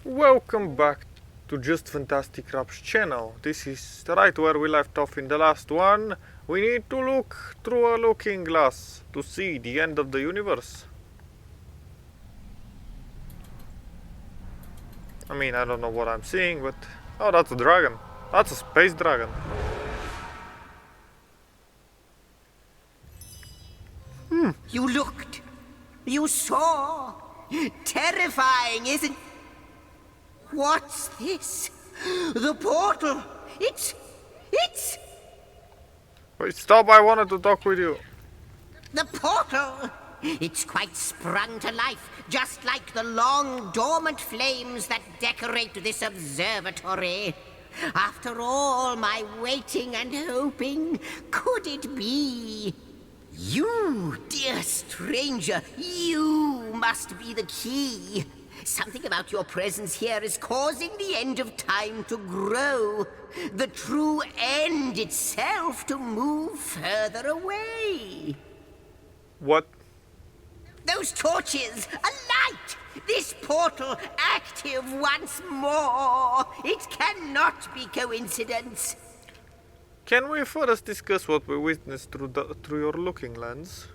Welcome back to Just Fantastic Rap's channel. This is right where we left off in the last one. We need to look through a looking glass to see the end of the universe. I mean, I don't know what I'm seeing, but... Oh, that's a dragon. That's a space dragon. You looked. You saw. Terrifying, isn't... What's this? The portal. It's... Wait, stop, I wanted to talk with you. The portal. It's quite sprung to life, just like the long dormant flames that decorate this observatory. After all my waiting and hoping, could it be? You, dear stranger, you must be the key. Something about your presence here is causing the end of time to grow. The true end itself to move further away. What? Those torches, a light! This portal active once more. It cannot be coincidence. Can we first discuss what we witnessed through your looking lens?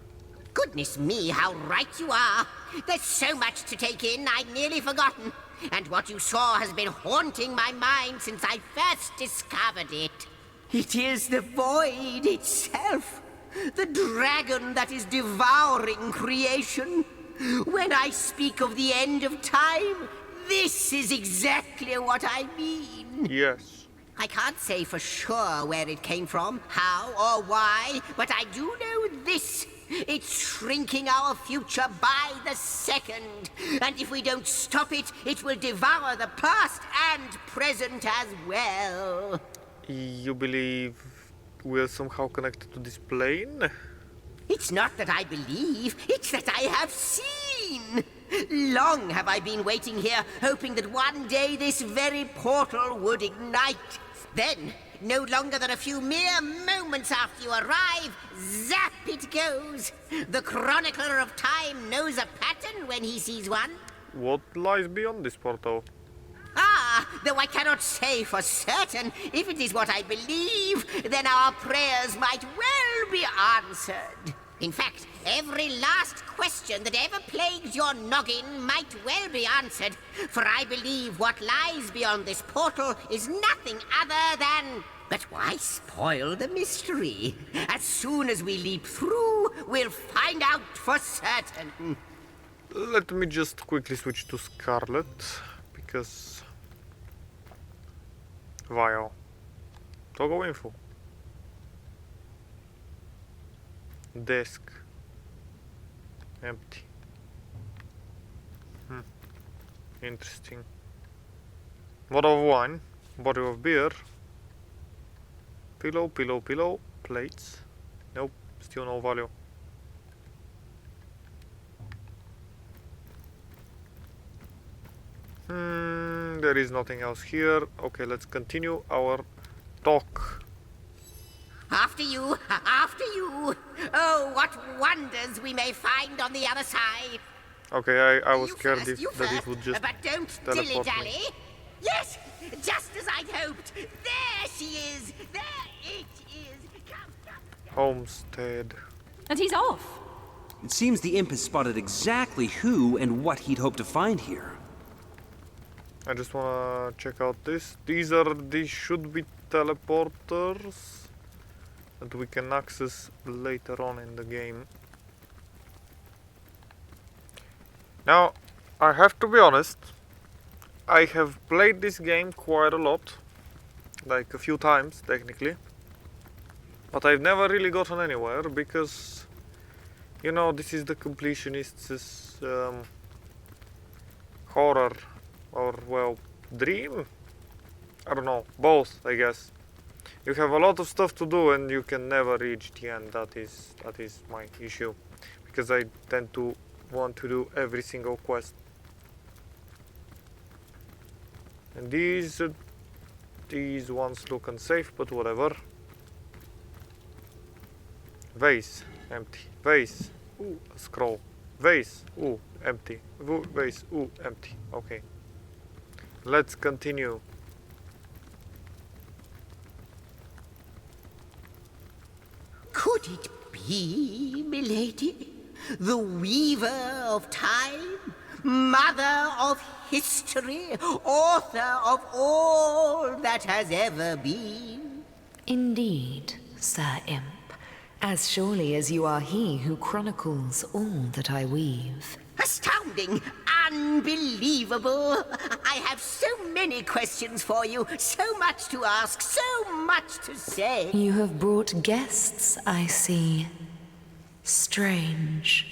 Goodness me, how right you are. There's so much to take in, I'd nearly forgotten. And what you saw has been haunting my mind since I first discovered it. It is the void itself. The dragon that is devouring creation. When I speak of the end of time, this is exactly what I mean. Yes. I can't say for sure where it came from, how or why, but I do know this. It's shrinking our future by the second. And if we don't stop it, it will devour the past and present as well. You believe we're somehow connected to this plane? It's not that I believe, it's that I have seen. Long have I been waiting here, hoping that one day this very portal would ignite. Then, no longer than a few mere moments after you arrive, zap it goes. The chronicler of time knows a pattern when he sees one. What lies beyond this portal? Ah, though I cannot say for certain, if it is what I believe, then our prayers might well be answered. In fact, every last question that ever plagued your noggin might well be answered, for I believe what lies beyond this portal is nothing other than... But why spoil the mystery? As soon as we leap through, we'll find out for certain. Let me just quickly switch to Scarlet, because... Vial. Toggle info. Desk. Empty. Interesting. Bottle of wine. Bottle of beer. Pillow, pillow, pillow. Plates. Nope. Still no value. There is nothing else here. Okay, let's continue our talk. After you, after you. Oh, what wonders we may find on the other side. Okay, I was You scared first, you that it first, would just but don't teleport me. dilly-dally. Yes, just as I'd hoped. There she is. There it is. Come. Homestead. And he's off. It seems the imp has spotted exactly who and what he'd hoped to find here. I just wanna check out this. These should be teleporters that we can access later on in the game. Now, I have to be honest, I have played this game quite a lot, like a few times technically, but I've never really gotten anywhere because, you know, this is the completionist's horror, or well, dream? I don't know, both I guess. You have a lot of stuff to do and you can never reach the end. That is my issue, because I tend to want to do every single quest. And these ones look unsafe, but whatever. Vase, empty. Vase, ooh, a scroll. Vase, ooh, empty. Vase, ooh, empty. Okay. let's continue. Could it be, milady? The weaver of time? Mother of history? Author of all that has ever been? Indeed, Sir Imp. As surely as you are he who chronicles all that I weave. Astounding! Unbelievable! I have so many questions for you, so much to ask, so much to say. You have brought guests, I see. Strange.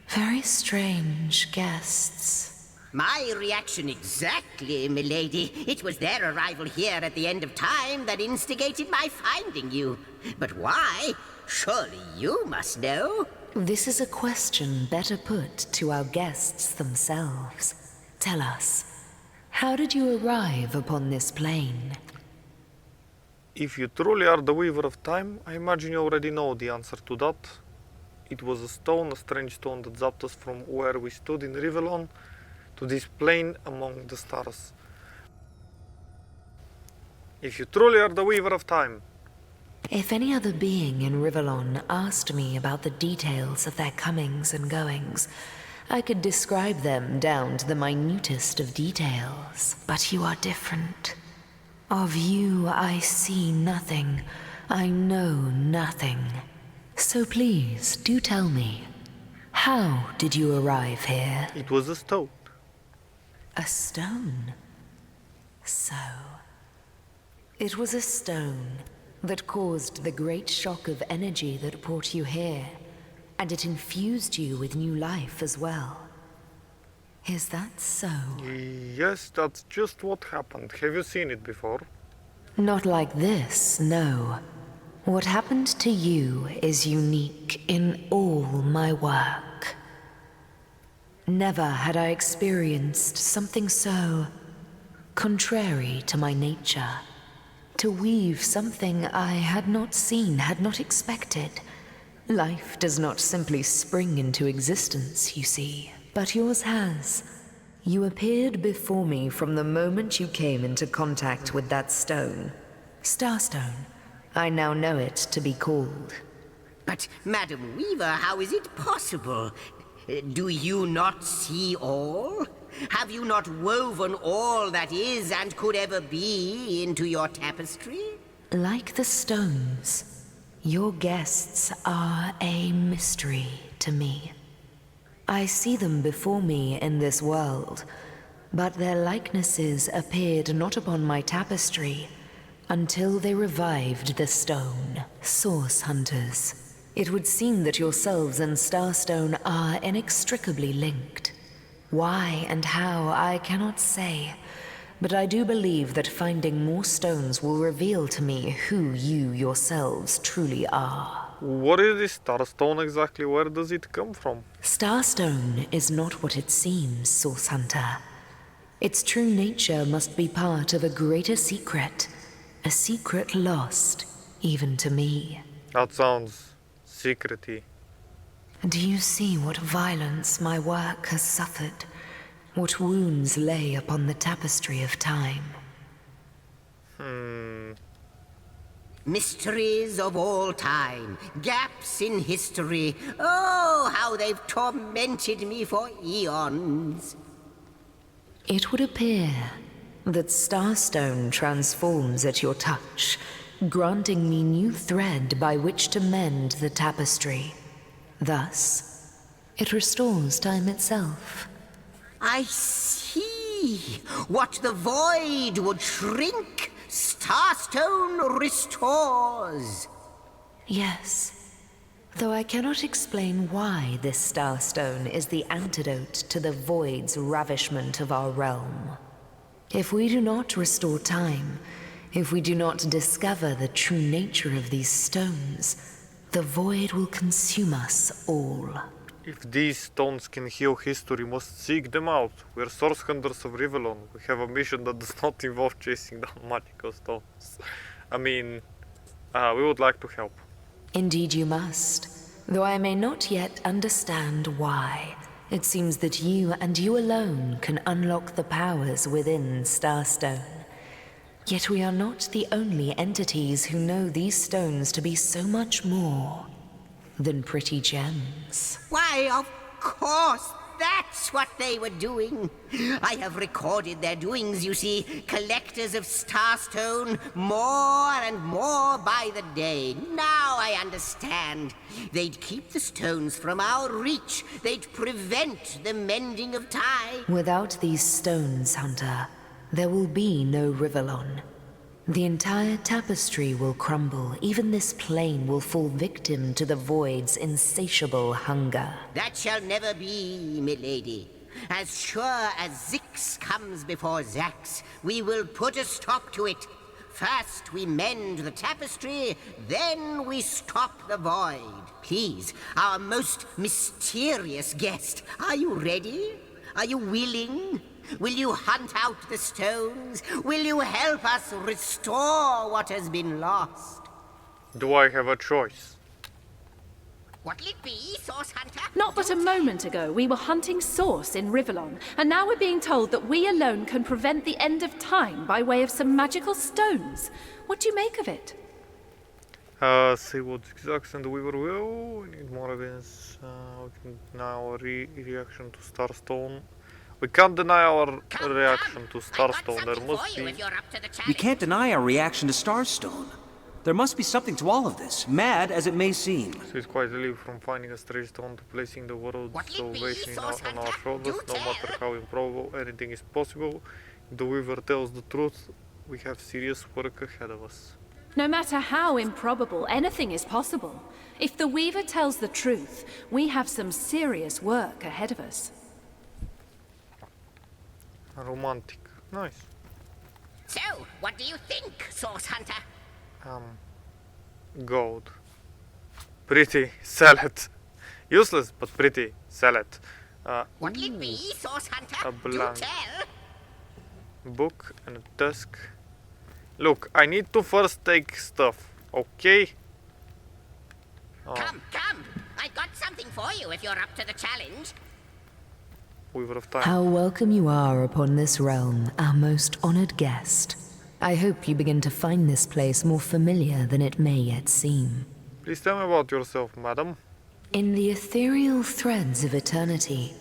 Very strange guests. My reaction exactly, milady. It was their arrival here at the end of time that instigated my finding you. But why? Surely you must know. This is a question better put to our guests themselves. Tell us, how did you arrive upon this plane? If you truly are the Weaver of Time, I imagine you already know the answer to that. It was a stone, a strange stone that zapped us from where we stood in Rivellon to this plane among the stars. If you truly are the Weaver of Time. If any other being in Rivellon asked me about the details of their comings and goings, I could describe them down to the minutest of details. But you are different. Of you I see nothing. I know nothing. So please, do tell me, how did you arrive here? It was a stone. A stone? So, it was a stone that caused the great shock of energy that brought you here, and it infused you with new life as well. Is that so? Yes, that's just what happened. Have you seen it before? Not like this, no. What happened to you is unique in all my work. Never had I experienced something so contrary to my nature. To weave something I had not seen, had not expected. Life does not simply spring into existence, you see, but yours has. You appeared before me from the moment you came into contact with that stone. Starstone. I now know it to be called. But, Madam Weaver, how is it possible? Do you not see all? Have you not woven all that is and could ever be into your tapestry? Like the stones, your guests are a mystery to me. I see them before me in this world, but their likenesses appeared not upon my tapestry until they revived the stone. Source hunters. It would seem that yourselves and Starstone are inextricably linked. Why and how, I cannot say, but I do believe that finding more stones will reveal to me who you yourselves truly are. What is this Starstone exactly? Where does it come from? Starstone is not what it seems, Source Hunter. Its true nature must be part of a greater secret, a secret lost even to me. That sounds secrety. Do you see what violence my work has suffered? What wounds lay upon the tapestry of time? Mysteries of all time, gaps in history. Oh, how they've tormented me for eons. It would appear that Starstone transforms at your touch, granting me new thread by which to mend the tapestry. Thus, it restores time itself. I see. What the void would shrink, Starstone restores. Yes, though I cannot explain why this Starstone is the antidote to the void's ravishment of our realm. If we do not restore time, if we do not discover the true nature of these stones, the void will consume us all. If these stones can heal history, we must seek them out. We're source hunters of Rivellon. We have a mission that does not involve chasing down magical stones. I mean, we would like to help. Indeed you must, though I may not yet understand why. It seems that you and you alone can unlock the powers within Starstone. Yet we are not the only entities who know these stones to be so much more than pretty gems. Why, of course, that's what they were doing. I have recorded their doings, you see. Collectors of Starstone, more and more by the day. Now I understand. They'd keep the stones from our reach. They'd prevent the mending of time. Without these stones, Hunter, there will be no Rivellon. The entire tapestry will crumble. Even this plane will fall victim to the Void's insatiable hunger. That shall never be, milady. As sure as Zix comes before Zax, we will put a stop to it. First we mend the tapestry, then we stop the Void. Please, our most mysterious guest, are you ready? Are you willing? Will you hunt out the stones? Will you help us restore what has been lost? Do I have a choice? What'll it be, Source Hunter? Not but a moment ago, we were hunting Source in Rivellon, and now we're being told that we alone can prevent the end of time by way of some magical stones. What do you make of it? See what zigzags and the Weaver will. We need more evidence. We can deny our reaction to Starstone. We can't deny our reaction to Starstone. There must be. We can't deny our reaction to Starstone. There must be something to all of this, mad as it may seem. So it's quite a leap from finding a stray stone to placing the world's salvation on our shoulders. No matter how improbable anything is possible, if the Weaver tells the truth, we have serious work ahead of us. No matter how improbable, anything is possible. If the Weaver tells the truth, we have some serious work ahead of us. Romantic. Nice. So, what do you think, Source Hunter? Gold. Pretty. Sell it. Useless, but pretty. Sell it. What'll it be, Source Hunter? A Do blank tell. book and a desk. Look, I need to first take stuff, okay? Come. I've got something for you if you're up to the challenge. Weaver of Time. How welcome you are upon this realm, our most honored guest. I hope you begin to find this place more familiar than it may yet seem. Please tell me about yourself, madam. In the ethereal threads of eternity,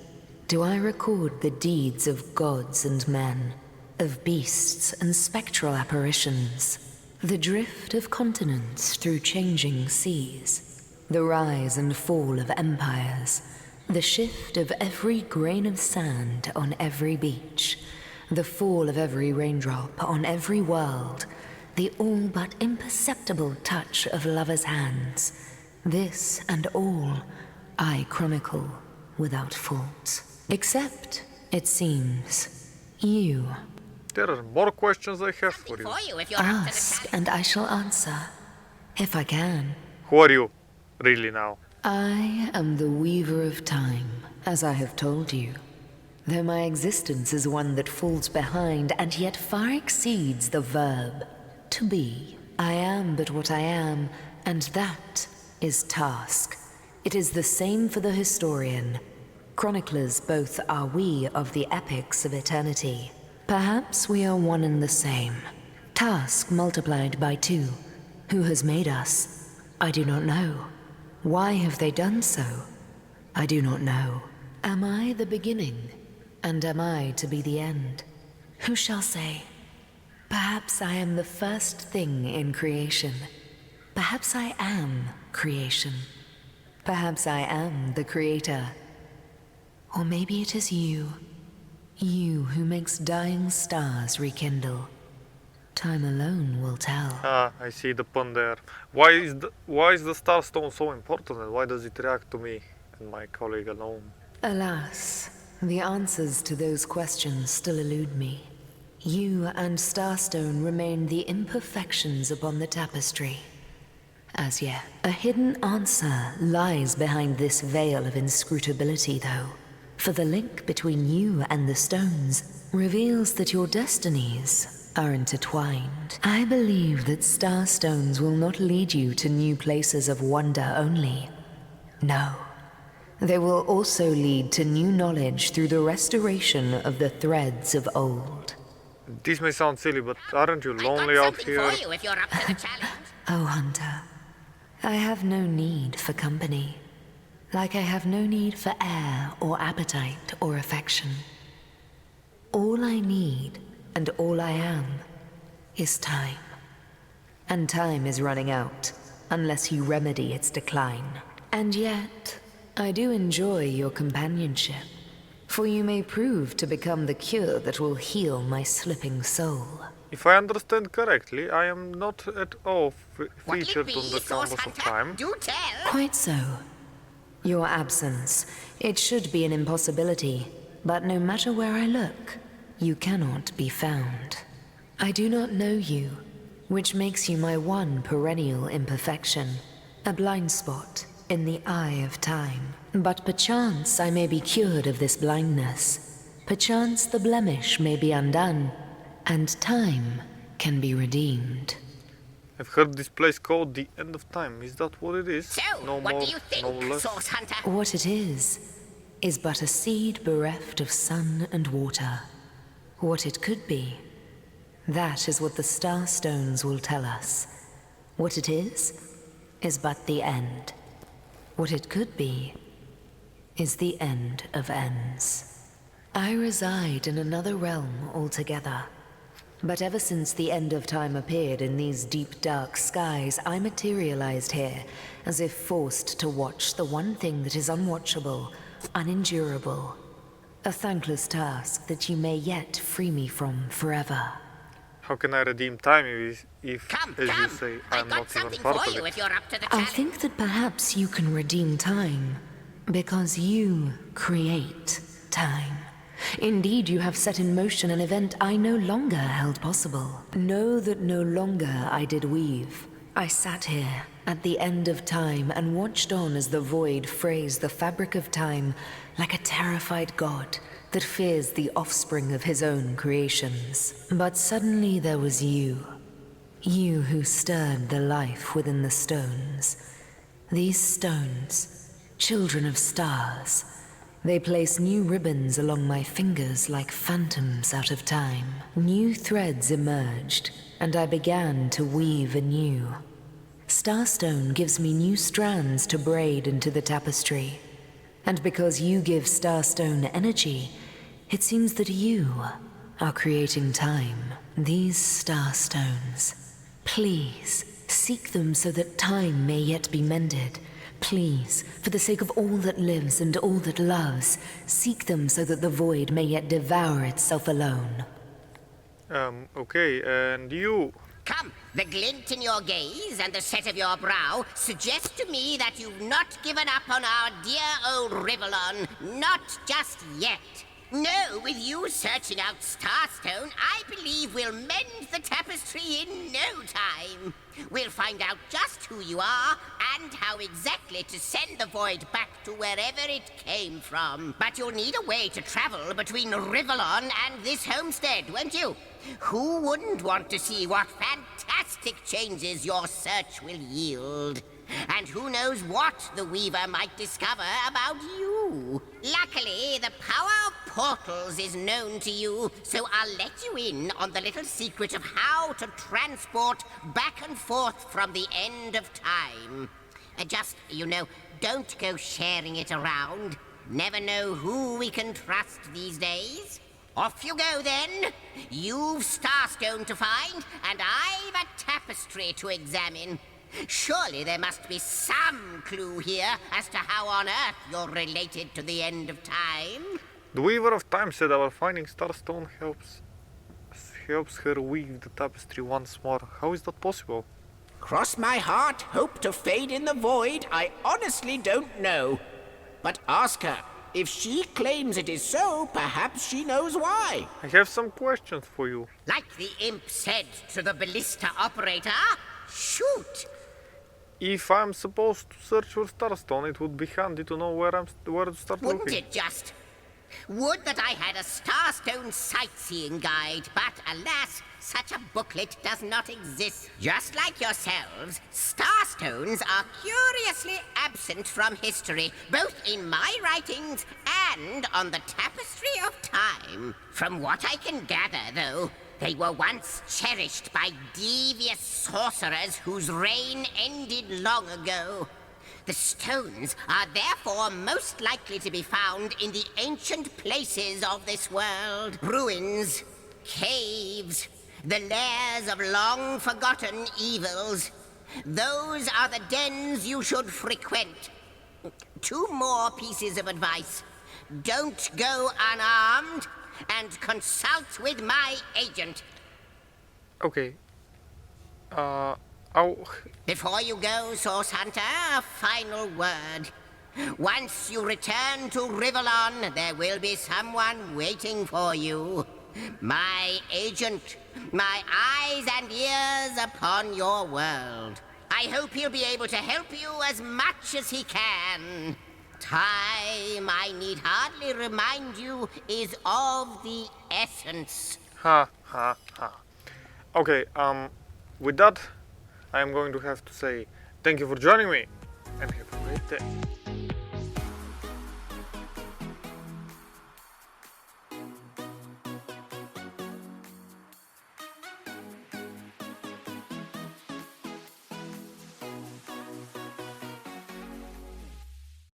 do I record the deeds of gods and men, of beasts and spectral apparitions, the drift of continents through changing seas, the rise and fall of empires, the shift of every grain of sand on every beach, the fall of every raindrop on every world, the all but imperceptible touch of lovers' hands. This and all I chronicle without fault. Except, it seems, you. There are more questions I have for Something you. for you if you're up to the Ask, challenge. and I shall answer, if I can. Who are you, really now? I am the Weaver of Time, as I have told you. Though my existence is one that falls behind and yet far exceeds the verb to be. I am but what I am, and that is task. It is the same for the historian. Chroniclers both are we of the epics of eternity. Perhaps we are one and the same. Task multiplied by 2. Who has made us? I do not know. Why have they done so? I do not know. Am I the beginning? And am I to be the end? Who shall say? Perhaps I am the first thing in creation. Perhaps I am creation. Perhaps I am the creator. Or maybe it is you. You who makes dying stars rekindle. Time alone will tell. Ah, I see the pun there. Why is the Starstone so important, and why does it react to me and my colleague alone? Alas, the answers to those questions still elude me. You and Starstone remain the imperfections upon the tapestry. As yet, a hidden answer lies behind this veil of inscrutability, though. For the link between you and the stones reveals that your destinies are intertwined. I believe that Starstones will not lead you to new places of wonder only. No. They will also lead to new knowledge through the restoration of the threads of old. This may sound silly, but aren't you lonely I've got out something here? for you if you're up to the challenge. Oh, Hunter, I have no need for company, like I have no need for air or appetite or affection. All I need, and all I am, is time. And time is running out, unless you remedy its decline. And yet, I do enjoy your companionship, for you may prove to become the cure that will heal my slipping soul. If I understand correctly, I am not at all What'll it featured be, on the Source canvas of Hunter? time. Do tell. Quite so. Your absence, it should be an impossibility, but no matter where I look, you cannot be found. I do not know you, which makes you my one perennial imperfection, a blind spot in the eye of time. But perchance I may be cured of this blindness. Perchance the blemish may be undone, and time can be redeemed. I've heard this place called the End of Time. Is that what it is? So, No what more, do you think, no less. Source Hunter? What it is but a seed bereft of sun and water. What it could be, that is what the star stones will tell us. What it is but the end. What it could be is the end of ends. I reside in another realm altogether. But ever since the end of time appeared in these deep dark skies, I materialized here, as if forced to watch the one thing that is unwatchable, unendurable. A thankless task that you may yet free me from forever. How can I redeem time if Come, as you come. say, I've I'm got not even something part for of you it? if you're up to the I challenge. think that perhaps you can redeem time, because you create time. Indeed, you have set in motion an event I no longer held possible. Know that no longer I did weave. I sat here at the end of time and watched on as the void frays the fabric of time like a terrified god that fears the offspring of his own creations. But suddenly there was you. You who stirred the life within the stones. These stones, children of stars, they place new ribbons along my fingers like phantoms out of time. New threads emerged, and I began to weave anew. Starstone gives me new strands to braid into the tapestry. And because you give Starstone energy, it seems that you are creating time. These Starstones, please, seek them so that time may yet be mended. Please, for the sake of all that lives and all that loves, seek them so that the void may yet devour itself alone. Okay, and you? Come, the glint in your gaze and the set of your brow suggest to me that you've not given up on our dear old Rivellon. Not just yet. No, with you searching out Starstone, I believe we'll mend the tapestry in no time. We'll find out just who you are and how exactly to send the void back to wherever it came from. But you'll need a way to travel between Rivellon and this homestead, won't you? Who wouldn't want to see what fantastic changes your search will yield? And who knows what the Weaver might discover about you. Luckily, the power of portals is known to you, so I'll let you in on the little secret of how to transport back and forth from the end of time. Just, don't go sharing it around. Never know who we can trust these days. Off you go, then. You've Starstone to find, and I've a tapestry to examine. Surely there must be some clue here as to how on earth you're related to the end of time. The Weaver of Time said our finding Starstone helps her weave the tapestry once more. How is that possible? Cross my heart, hope to fade in the void, I honestly don't know. But ask her. If she claims it is so, perhaps she knows why. I have some questions for you. Like the imp said to the ballista operator, shoot! If I'm supposed to search for Starstone, it would be handy to know where to start Wouldn't looking. it just? Would that I had a Starstone sightseeing guide, but alas, such a booklet does not exist. Just like yourselves, Starstones are curiously absent from history, both in my writings and on the tapestry of time. From what I can gather, though, they were once cherished by devious sorcerers whose reign ended long ago. The stones are therefore most likely to be found in the ancient places of this world. Ruins, caves, the lairs of long-forgotten evils. Those are the dens you should frequent. 2 more pieces of advice. Don't go unarmed, and consult with my agent. Okay. Oh, Before you go, Source Hunter, a final word. Once you return to Rivellon, there will be someone waiting for you. My agent, my eyes and ears upon your world. I hope he'll be able to help you as much as he can. Time, I need hardly remind you, is of the essence. ha, ha, ha. Okay, with that, I am going to have to say thank you for joining me and have a great day.